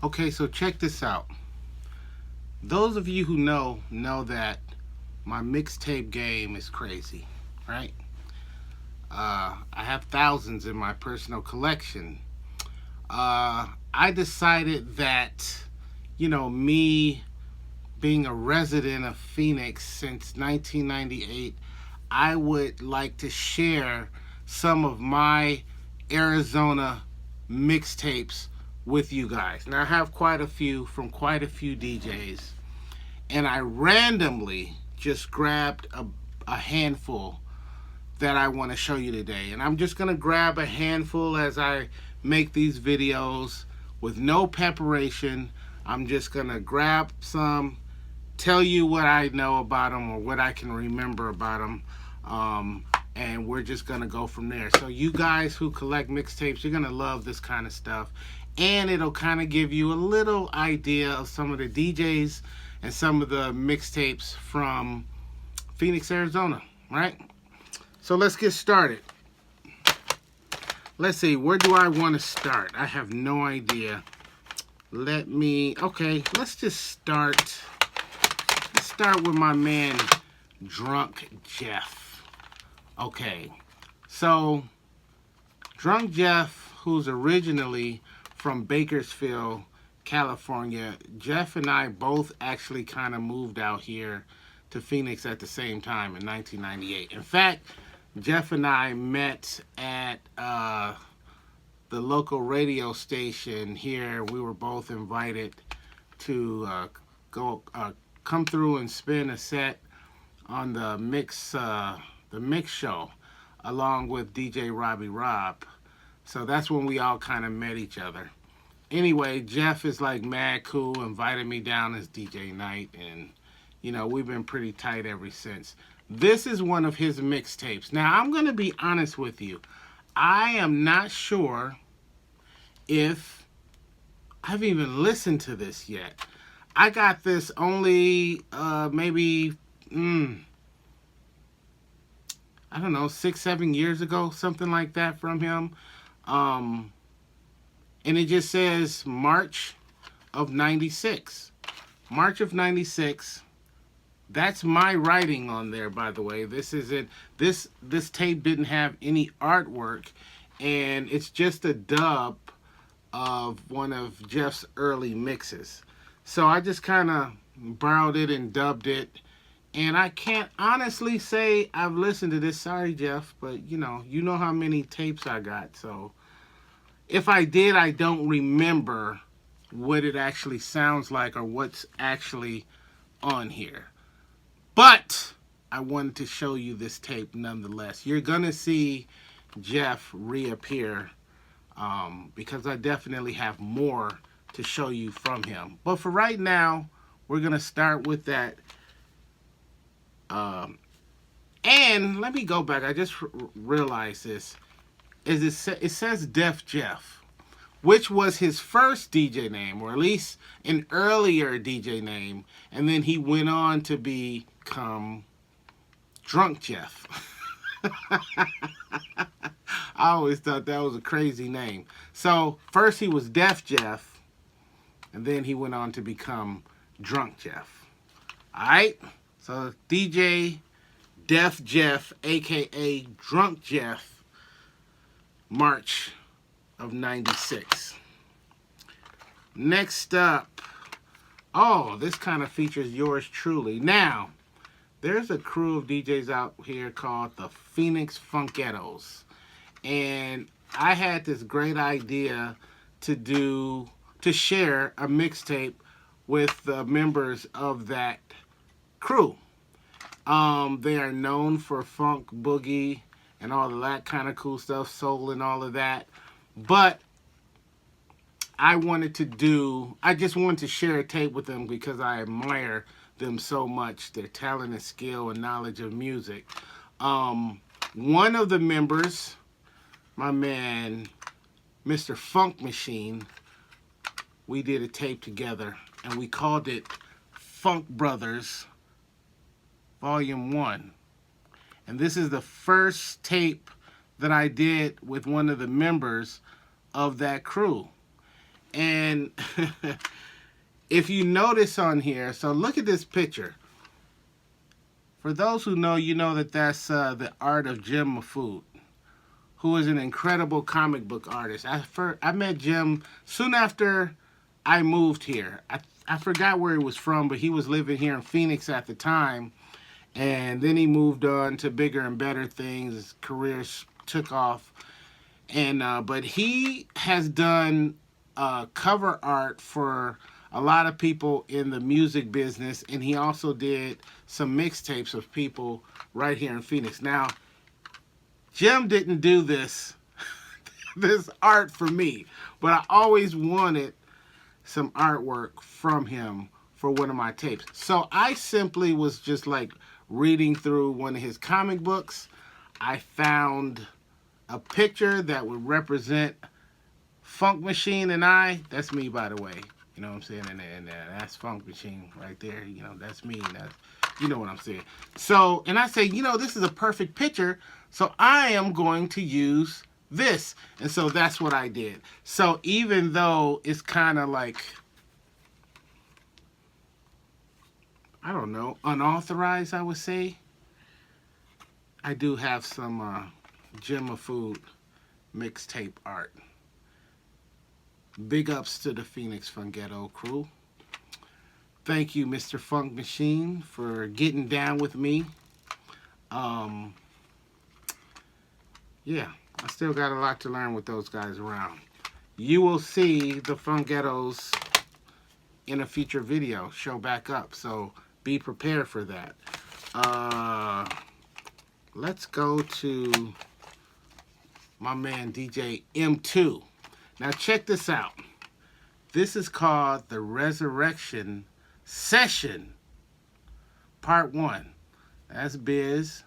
Okay, so check this out. Those of you who know that my mixtape game is crazy, right? I have thousands in my personal collection. I decided that, me being a resident of Phoenix since 1998, I would like to share some of my Arizona mixtapes with you guys. Now, I have quite a few from quite a few DJs, and I randomly just grabbed a handful that I want to show you today. And I'm just going to grab a handful as I make these videos with no preparation. I'm just going to grab some, tell you what I know about them or what I can remember about them. And we're just going to go from there. So you guys who collect mixtapes, you're going to love this kind of stuff. And it'll kind of give you a little idea of some of the DJs and some of the mixtapes from Phoenix, Arizona, right? So let's get started. Let's see, where do I want to start? I have no idea. Let's just start. Let's start with my man, Drunk Jeff. Okay, so Drunk Jeff, who's originally from Bakersfield, California. Jeff and I both actually kind of moved out here to Phoenix at the same time in 1998. In fact, Jeff and I met at the local radio station here. We were both invited to come through and spin a set on the mix show, along with DJ Robbie Rob. So that's when we all kind of met each other. Anyway, Jeff is like mad cool, invited me down as DJ night, and we've been pretty tight ever since. This is one of his mixtapes. Now, I'm going to be honest with you. I am not sure if I've even listened to this yet. I got this only maybe, I don't know, 6-7 years ago, something like that from him. And it just says March of 96. March of 96. That's my writing on there, by the way. This isn't this tape didn't have any artwork, and it's just a dub of one of Jeff's early mixes. So I just kind of borrowed it and dubbed it. And I can't honestly say I've listened to this. Sorry, Jeff, but you know how many tapes I got. So if I did, I don't remember what it actually sounds like or what's actually on here. But I wanted to show you this tape nonetheless. You're going to see Jeff reappear because I definitely have more to show you from him. But for right now, we're going to start with that. And let me go back. I just realized this. It says Def Jeff, which was his first DJ name, or at least an earlier DJ name. And then he went on to become Drunk Jeff. I always thought that was a crazy name. So first he was Def Jeff, and then he went on to become Drunk Jeff. Alright? So DJ Def Jeff, aka Drunk Jeff, March of 96. Next up, this kind of features yours truly. Now, there's a crew of DJs out here called the Phoenix Funkettos. And I had this great idea to share a mixtape with the members of that crew. They are known for funk, boogie, and all of that kind of cool stuff, soul and all of that. But I just wanted to share a tape with them because I admire them so much, their talent and skill and knowledge of music. One of the members, my man, Mr. Funk Machine, we did a tape together, and we called it Funk Brothers Volume 1. And this is the first tape that I did with one of the members of that crew. And if you notice on here, so look at this picture. For those who know, you know that that's the art of Jim Mafood, who is an incredible comic book artist. I met Jim soon after I moved here. I forgot where he was from, but he was living here in Phoenix at the time. And then he moved on to bigger and better things. His career took off. And but he has done cover art for a lot of people in the music business, and he also did some mixtapes of people right here in Phoenix. Now, Jim didn't do this this art for me, but I always wanted some artwork from him for one of my tapes. So I simply was just like reading through one of his comic books. I found a picture that would represent Funk Machine and I. That's me, by the way. You know what I'm saying? And that's Funk Machine right there. You know, that's me. You know what I'm saying. So, and I say, you know, this is a perfect picture, so I am going to use this. And so that's what I did. So even though it's kind of like, I don't know, unauthorized, I would say, I do have some Jim Mafood mixtape art. Big ups to the Phoenix Funkghetto crew. Thank you, Mr. Funk Machine, for getting down with me. Yeah, I still got a lot to learn with those guys around. You will see the Funkghettos in a future video show back up, so be prepared for that. Let's go to my man DJ M2. Now check this out. This is called the Resurrection Session Part 1. That's Biz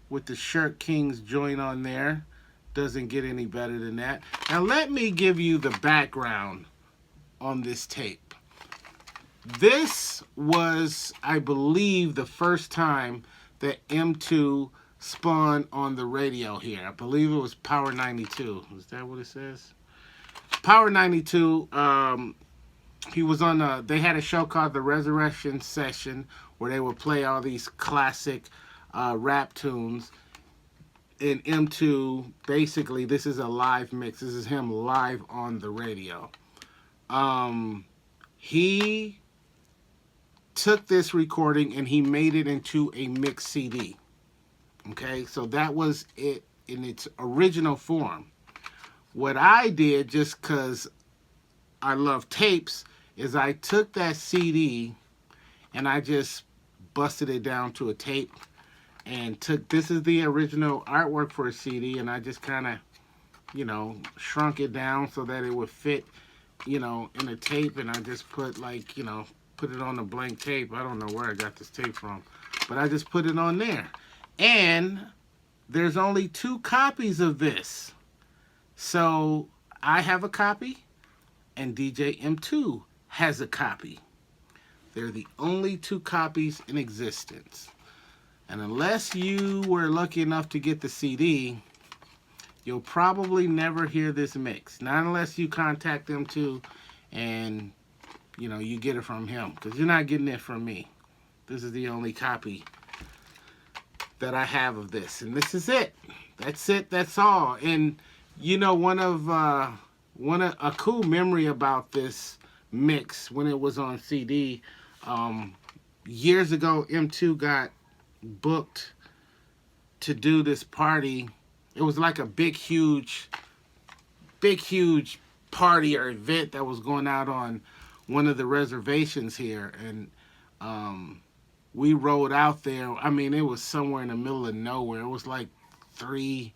with the Shirt Kings joint on there. Doesn't get any better than that. Now let me give you the background on this tape. This was, I believe, the first time that M2 spun on the radio here. I believe it was Power 92. Is that what it says? Power 92, he was on they had a show called The Resurrection Session where they would play all these classic rap tunes. And M2, basically, this is a live mix. This is him live on the radio. He took this recording and he made it into a mix CD. Okay, so that was it in its original form. What I did, just because I love tapes, is I took that CD and I just busted it down to a tape and took, this is the original artwork for a CD, and I just kind of, you know, shrunk it down so that it would fit, you know, in a tape, and I just put like, you know, put it on a blank tape. I don't know where I got this tape from, but I just put it on there. And there's only 2 copies of this. So I have a copy and DJ M2 has a copy. They're the only 2 copies in existence. And unless you were lucky enough to get the CD, you'll probably never hear this mix. Not unless you contact them too and, you know, you get it from him. Because you're not getting it from me. This is the only copy that I have of this. And this is it. That's it. That's all. And you know, a cool memory about this mix when it was on CD, years ago, M2 got booked to do this party. It was like a big, huge party or event that was going out on one of the reservations here. And we rode out there. I mean, it was somewhere in the middle of nowhere. It was like 3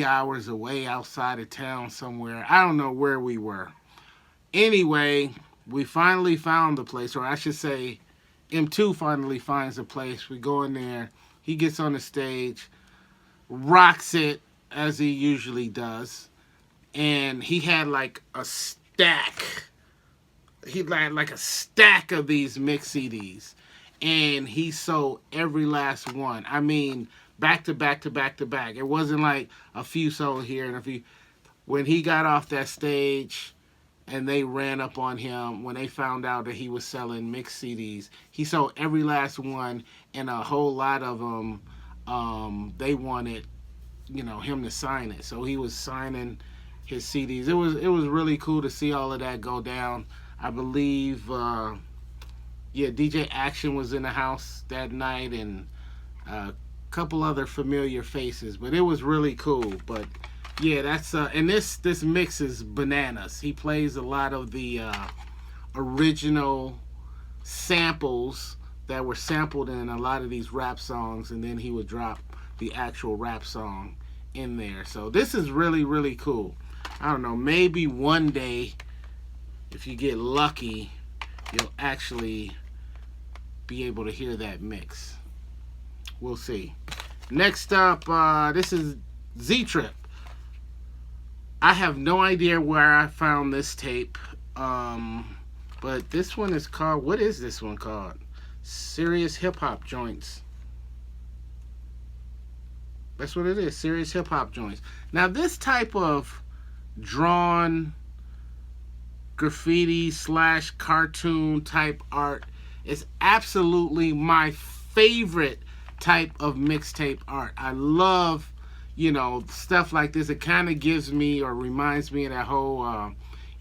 hours away outside of town somewhere. I don't know where we were. Anyway, we finally found the place, or I should say M2 finally finds a place. We go in there. He gets on the stage, rocks it as he usually does. And he had like a stack. He had like a stack of these mix CDs. And he sold every last one. I mean, back to back to back to back. It wasn't like a few sold here and a few. When he got off that stage, and they ran up on him when they found out that he was selling mixed CDs. He sold every last one, and a whole lot of them, they wanted, him to sign it. So he was signing his CDs. It was really cool to see all of that go down. I believe, DJ Action was in the house that night, and a couple other familiar faces. But it was really cool. But yeah, that's and this mix is bananas. He plays a lot of the original samples that were sampled in a lot of these rap songs, and then he would drop the actual rap song in there. So this is really, really cool. I don't know, maybe one day, if you get lucky, you'll actually be able to hear that mix. We'll see. Next up, this is Z-Trip. I have no idea where I found this tape, but this one is called, what is this one called? Serious Hip Hop Joints. That's what it is, Serious Hip Hop Joints. Now this type of drawn graffiti / cartoon type art is absolutely my favorite type of mixtape art. I love, stuff like this. It kind of gives me or reminds me of that whole,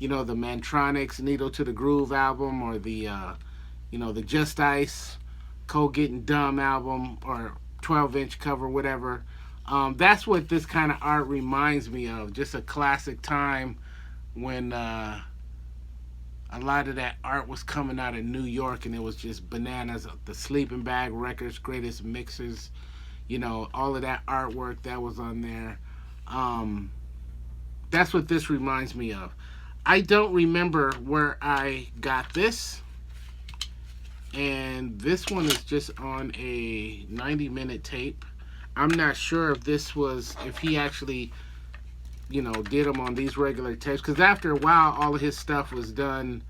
the Mantronics Needle to the Groove album, or the, the Just Ice Cold Getting Dumb album, or 12-inch cover, whatever. That's what this kind of art reminds me of. Just a classic time when a lot of that art was coming out of New York, and it was just bananas. The Sleeping Bag Records, Greatest Mixers, all of that artwork that was on there. That's what this reminds me of. I don't remember where I got this, and this one is just on a 90-minute tape. I'm not sure if he actually, did them on these regular tapes, because after a while, all of his stuff was done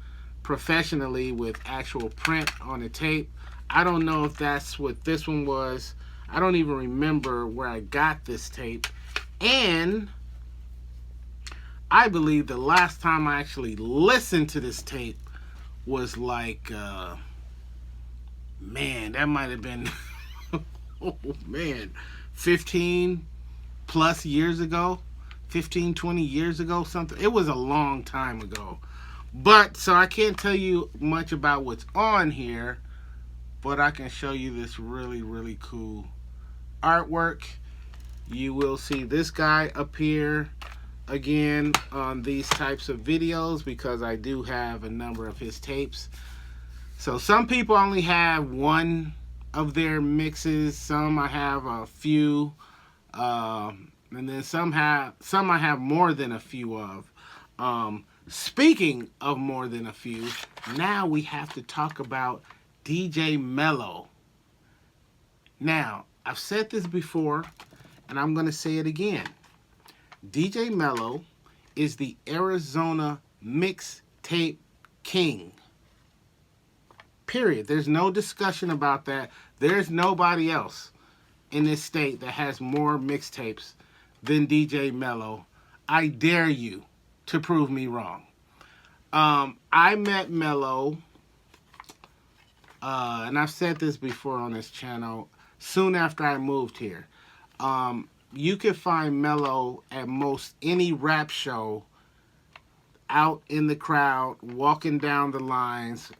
professionally with actual print on a tape. I don't know if that's what this one was. I don't even remember where I got this tape. And I believe the last time I actually listened to this tape was like, that might have been, 15 plus years ago. 15, 20 years ago, something. It was a long time ago. But, so I can't tell you much about what's on here, but I can show you this really, really cool artwork. You will see this guy appear again on these types of videos, because I do have a number of his tapes. So some people only have one of their mixes. Some I have a few. And then some I have more than a few of. Speaking of more than a few, now we have to talk about DJ Mello. Now, I've said this before, and I'm going to say it again. DJ Mello is the Arizona mixtape king. Period. There's no discussion about that. There's nobody else in this state that has more mixtapes than DJ Mello. I dare you to prove me wrong. I met Mello, and I've said this before on this channel, soon after I moved here. You can find Mello at most any rap show, out in the crowd, walking down the lines,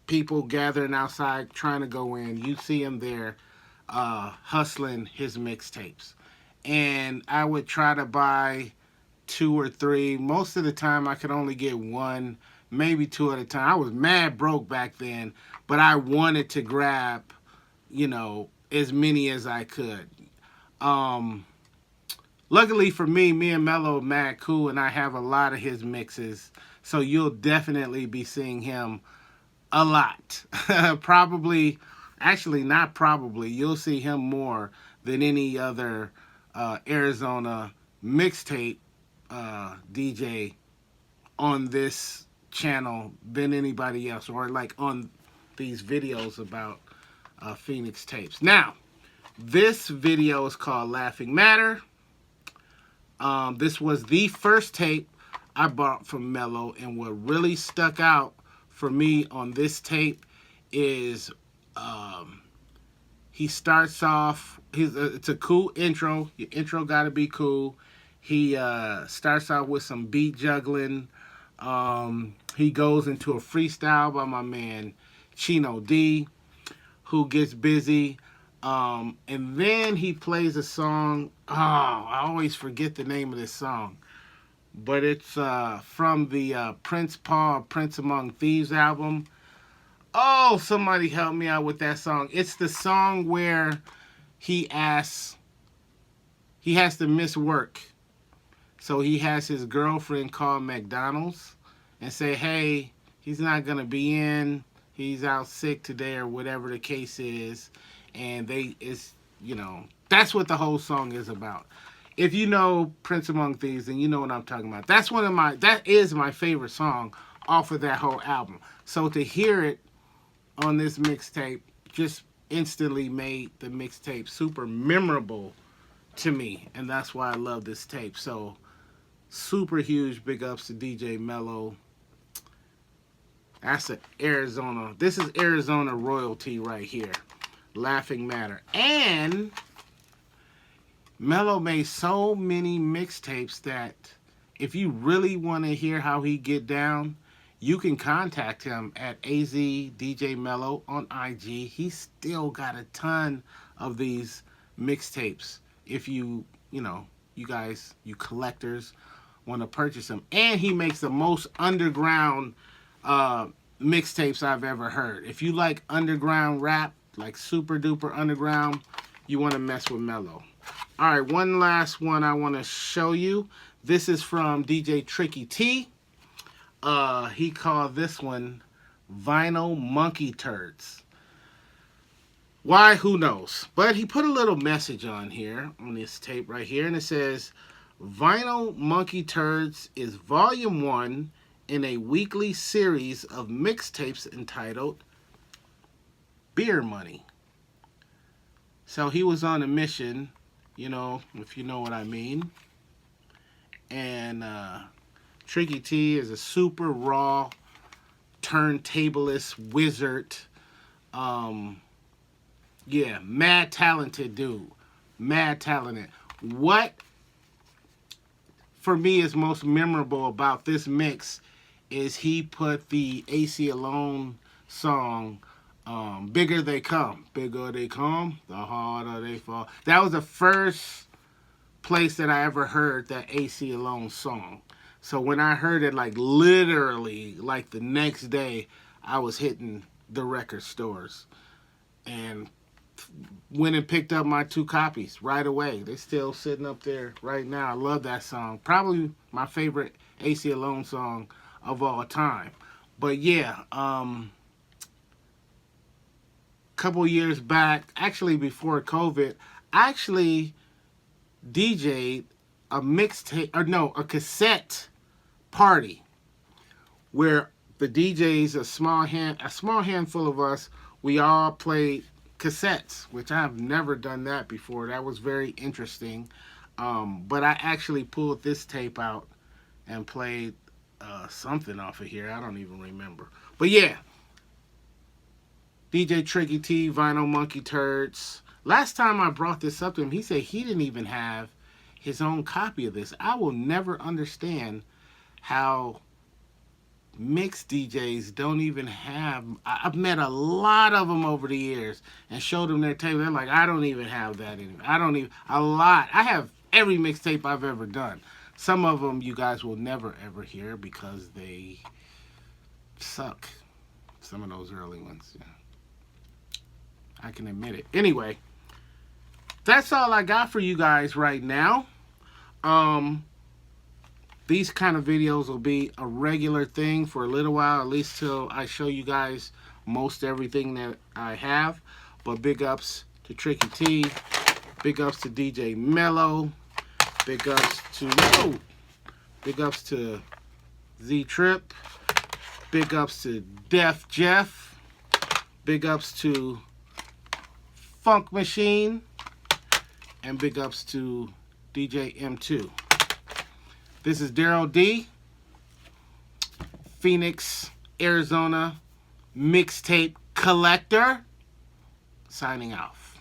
people gathering outside trying to go in. You see him there hustling his mixtapes. And I would try to buy 2 or 3. Most of the time I could only get 1, maybe 2 at a time. I was mad broke back then, but I wanted to grab, as many as I could. Luckily for me and Mello are mad cool, and I have a lot of his mixes. So you'll definitely be seeing him a lot. Probably, actually not probably, you'll see him more than any other Arizona mixtape DJ on this channel than anybody else, or like on these videos about Phoenix tapes. Now, this video is called Laughing Matter. This was the first tape I bought from Mello, and what really stuck out for me on this tape is he starts off. It's a cool intro. Your intro got to be cool. He starts out with some beat juggling. He goes into a freestyle by my man Chino D, who gets busy. And then he plays a song. Oh, I always forget the name of this song. But it's from the Prince Among Thieves album. Oh, somebody help me out with that song. It's the song where he has to miss work. So he has his girlfriend call McDonald's and say, hey, he's not going to be in. He's out sick today or whatever the case is. And that's what the whole song is about. If you know Prince Among Thieves, then you know what I'm talking about. That is my favorite song off of that whole album. So to hear it on this mixtape just instantly made the mixtape super memorable to me, and that's why I love this tape. So super huge big ups to DJ Mello. That's Arizona. This is Arizona royalty right here. Laughing Matter. And Mello made so many mixtapes that if you really want to hear how he get down, you can contact him at AZDJ Mello on IG. He's still got a ton of these mixtapes. If you collectors want to purchase them. And he makes the most underground mixtapes I've ever heard. If you like underground rap, like super duper underground, you want to mess with Mello. All right, one last one I want to show you. This is from DJ Tricky T. He called this one Vinyl Monkey Turds. Why? Who knows? But he put a little message on here, on this tape right here, and it says, Vinyl Monkey Turds is volume 1 in a weekly series of mixtapes entitled Beer Money. So he was on a mission, if you know what I mean. And Tricky T is a super raw turntablist wizard. Yeah, mad talented dude. Mad talented. What for me is most memorable about this mix is he put the AC Alone song, Bigger They Come. Bigger they come, the harder they fall. That was the first place that I ever heard that AC Alone song. So when I heard it, literally, the next day, I was hitting the record stores. And went and picked up my 2 copies right away. They're still sitting up there right now. I love that song. Probably my favorite AC Alone song of all time. But yeah, couple years back, actually before COVID, I actually DJ'd a cassette party where the DJs, a small handful of us, we all played cassettes, which I've never done that before. That was very interesting. But I actually pulled this tape out and played something off of here. I don't even remember. But yeah, DJ Tricky T, Vinyl Monkey Turds. Last time I brought this up to him, he said he didn't even have his own copy of this. I will never understand how mixed DJs don't even have. I've met a lot of them over the years and showed them their tape. They're like, I don't even have that anymore. I have every mixtape I've ever done. Some of them you guys will never ever hear because they suck. Some of those early ones, yeah. I can admit it. Anyway, that's all I got for you guys right now. These kind of videos will be a regular thing for a little while, at least till I show you guys most everything that I have. But big ups to Tricky T, big ups to DJ Mello, big ups to Z Trip, big ups to Def Jeff, big ups to Funk Machine, and big ups to DJ M2. This is Daryl D. Phoenix, Arizona mixtape collector, signing off.